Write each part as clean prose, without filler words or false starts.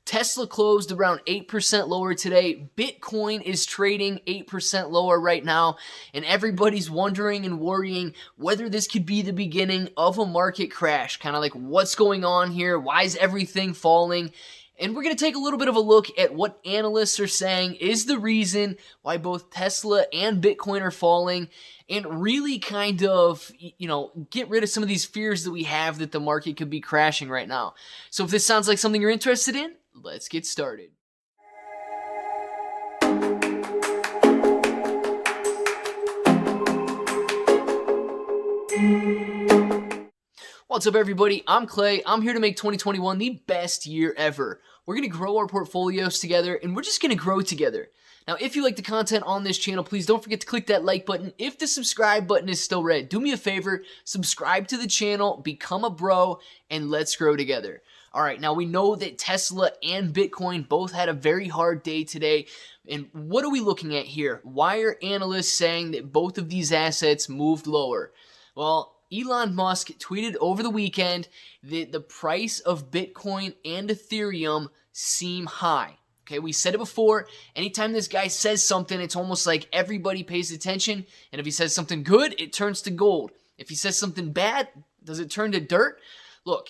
Tesla closed around 8% lower today. Bitcoin is trading 8% lower right now, and everybody's wondering and worrying whether this could be the beginning of a market crash. Kind of like, what's going on here? Why is everything falling? And we're going to take a little bit of a look at what analysts are saying is the reason why both Tesla and Bitcoin are falling, and really kind of, get rid of some of these fears that we have that the market could be crashing right now. So if this sounds like something you're interested in, let's get started. What's up, everybody? I'm Clay. I'm here to make 2021 the best year ever. We're going to grow our portfolios together, and we're just going to grow together. Now, if you like the content on this channel, please don't forget to click that like button. If the subscribe button is still red, do me a favor, subscribe to the channel, become a bro, and let's grow together. All right, now we know that Tesla and Bitcoin both had a very hard day today. And what are we looking at here? Why are analysts saying that both of these assets moved lower? Well, Elon Musk tweeted over the weekend that the price of Bitcoin and Ethereum seem high. Okay, we said it before. Anytime this guy says something, it's almost like everybody pays attention. And if he says something good, it turns to gold. If he says something bad, does it turn to dirt? Look,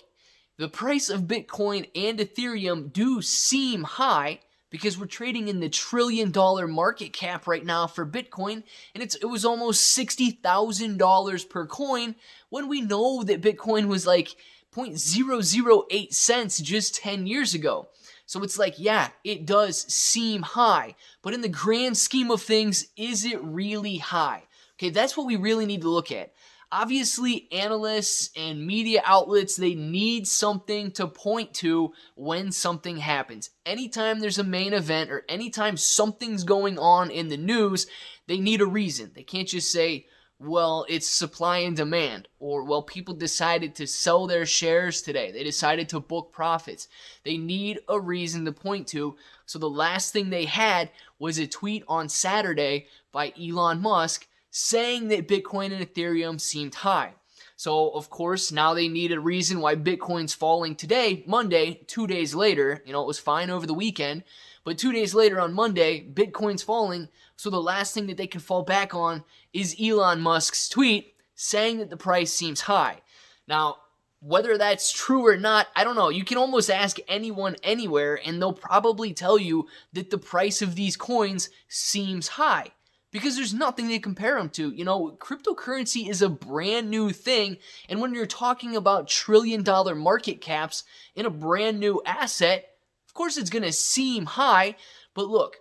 the price of Bitcoin and Ethereum do seem high because we're trading in the $1 trillion market cap right now for Bitcoin, and it was almost $60,000 per coin when we know that Bitcoin was like 0.008 cents just 10 years ago. So it's like, yeah, it does seem high, but in the grand scheme of things, is it really high? Okay, that's what we really need to look at. Obviously, analysts and media outlets, they need something to point to when something happens. Anytime there's a main event or anytime something's going on in the news, they need a reason. They can't just say, well, it's supply and demand, or, well, people decided to sell their shares today. They decided to book profits. They need a reason to point to. So the last thing they had was a tweet on Saturday by Elon Musk saying that Bitcoin and Ethereum seemed high. So, of course, now they need a reason why Bitcoin's falling today, Monday, 2 days later. It was fine over the weekend, but 2 days later on Monday, Bitcoin's falling. So the last thing that they can fall back on is Elon Musk's tweet saying that the price seems high. Now, whether that's true or not, I don't know. You can almost ask anyone anywhere, and they'll probably tell you that the price of these coins seems high, because there's nothing to compare them to. Cryptocurrency is a brand new thing, and when you're talking about $1 trillion market caps in a brand new asset, of course it's going to seem high. But look,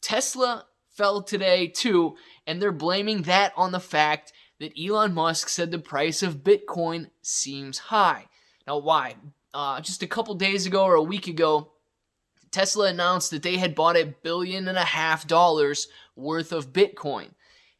Tesla fell today too, and they're blaming that on the fact that Elon Musk said the price of Bitcoin seems high. Now, why? Just a couple days ago or a week ago, Tesla announced that they had bought $1.5 billion worth of Bitcoin,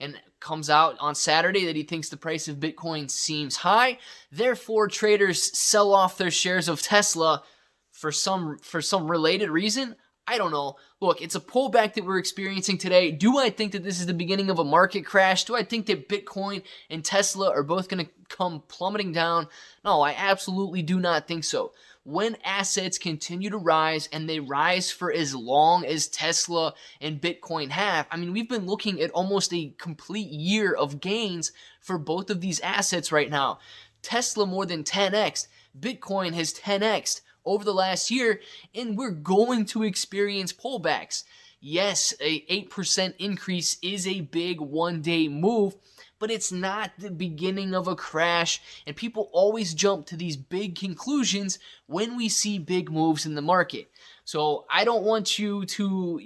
and it comes out on Saturday that he thinks the price of Bitcoin seems high. Therefore, traders sell off their shares of Tesla for some related reason. I don't know. Look, it's a pullback that we're experiencing today. Do I think that this is the beginning of a market crash? Do I think that Bitcoin and Tesla are both going to come plummeting down? No, I absolutely do not think so. When assets continue to rise, and they rise for as long as Tesla and Bitcoin have, we've been looking at almost a complete year of gains for both of these assets right now. Tesla more than 10x, Bitcoin has 10x'd over the last year, and we're going to experience pullbacks. Yes, a 8% increase is a big one-day move, but it's not the beginning of a crash, and people always jump to these big conclusions when we see big moves in the market. So I don't want you to,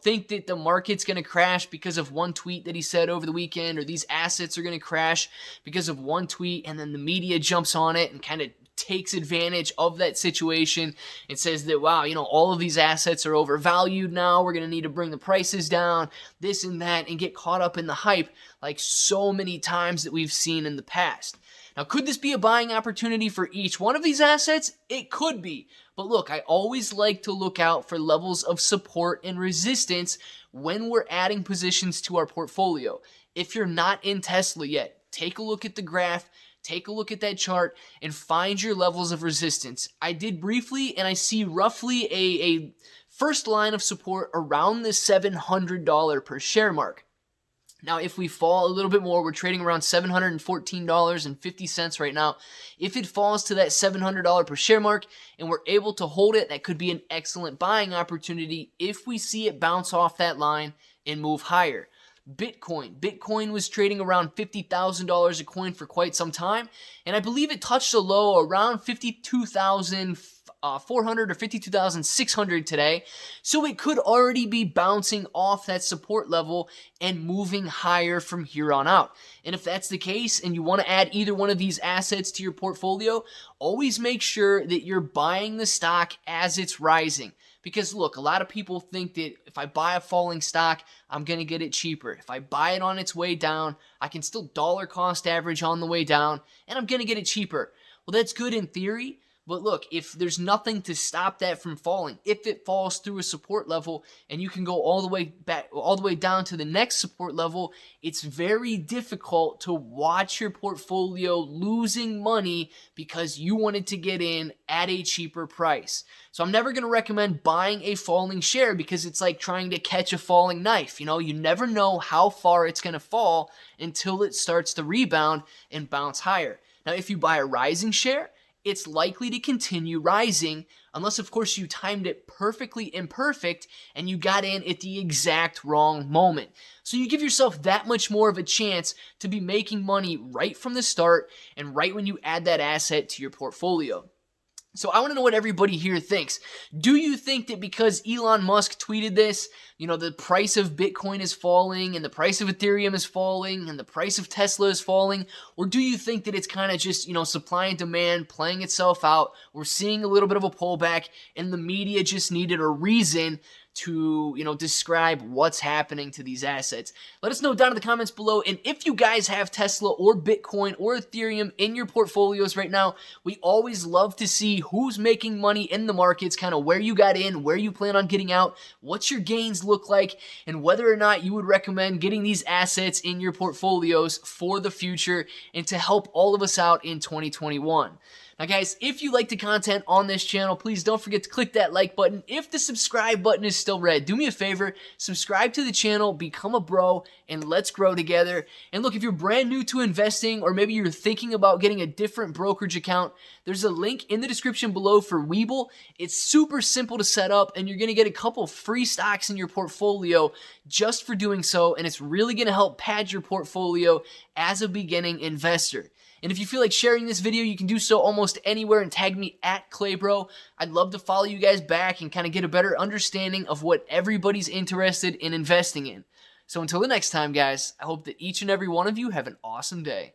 think that the market's going to crash because of one tweet that he said over the weekend, or these assets are going to crash because of one tweet, and then the media jumps on it and kind of takes advantage of that situation and says that, wow, all of these assets are overvalued now. We're going to need to bring the prices down, this and that, and get caught up in the hype like so many times that we've seen in the past. Now, could this be a buying opportunity for each one of these assets? It could be. But look, I always like to look out for levels of support and resistance when we're adding positions to our portfolio. If you're not in Tesla yet, take a look at the graph. take a look at that chart and find your levels of resistance. I did briefly, and I see roughly a first line of support around the $700 per share mark. Now, if we fall a little bit more, we're trading around $714.50 right now. If it falls to that $700 per share mark and we're able to hold it, that could be an excellent buying opportunity if we see it bounce off that line and move higher. Bitcoin was trading around $50,000 a coin for quite some time, and I believe it touched a low around 52,400 or 52,600 today, so it could already be bouncing off that support level and moving higher from here on out. And if that's the case and you want to add either one of these assets to your portfolio, always make sure that you're buying the stock as it's rising. Because look, a lot of people think that if I buy a falling stock, I'm going to get it cheaper. If I buy it on its way down, I can still dollar cost average on the way down, and I'm going to get it cheaper. Well, that's good in theory, but look, if there's nothing to stop that from falling, if it falls through a support level and you can go all the way back, all the way down to the next support level, it's very difficult to watch your portfolio losing money because you wanted to get in at a cheaper price. So I'm never going to recommend buying a falling share because it's like trying to catch a falling knife. You know, you never know how far it's going to fall until it starts to rebound and bounce higher. Now, if you buy a rising share, it's likely to continue rising unless, of course, you timed it perfectly imperfect and you got in at the exact wrong moment. So you give yourself that much more of a chance to be making money right from the start and right when you add that asset to your portfolio. So I want to know what everybody here thinks. Do you think that because Elon Musk tweeted this, you know, the price of Bitcoin is falling and the price of Ethereum is falling and the price of Tesla is falling? Or do you think that it's kind of just, you know, supply and demand playing itself out? We're seeing a little bit of a pullback and the media just needed a reason to, you know, describe what's happening to these assets. Let us know down in the comments below. And if you guys have Tesla or Bitcoin or Ethereum in your portfolios right now, we always love to see who's making money in the markets, kind of where you got in, where you plan on getting out, what's your gains look like, and whether or not you would recommend getting these assets in your portfolios for the future and to help all of us out in 2021. Now guys, if you like the content on this channel, please don't forget to click that like button. If the subscribe button is still red, do me a favor, subscribe to the channel, become a bro, and let's grow together. And look, if you're brand new to investing or maybe you're thinking about getting a different brokerage account, there's a link in the description below for Webull. It's super simple to set up and you're going to get a couple free stocks in your portfolio just for doing so, and it's really going to help pad your portfolio as a beginning investor. And if you feel like sharing this video, you can do so almost anywhere and tag me at Claybro. I'd love to follow you guys back and kind of get a better understanding of what everybody's interested in investing in. So until the next time, guys, I hope that each and every one of you have an awesome day.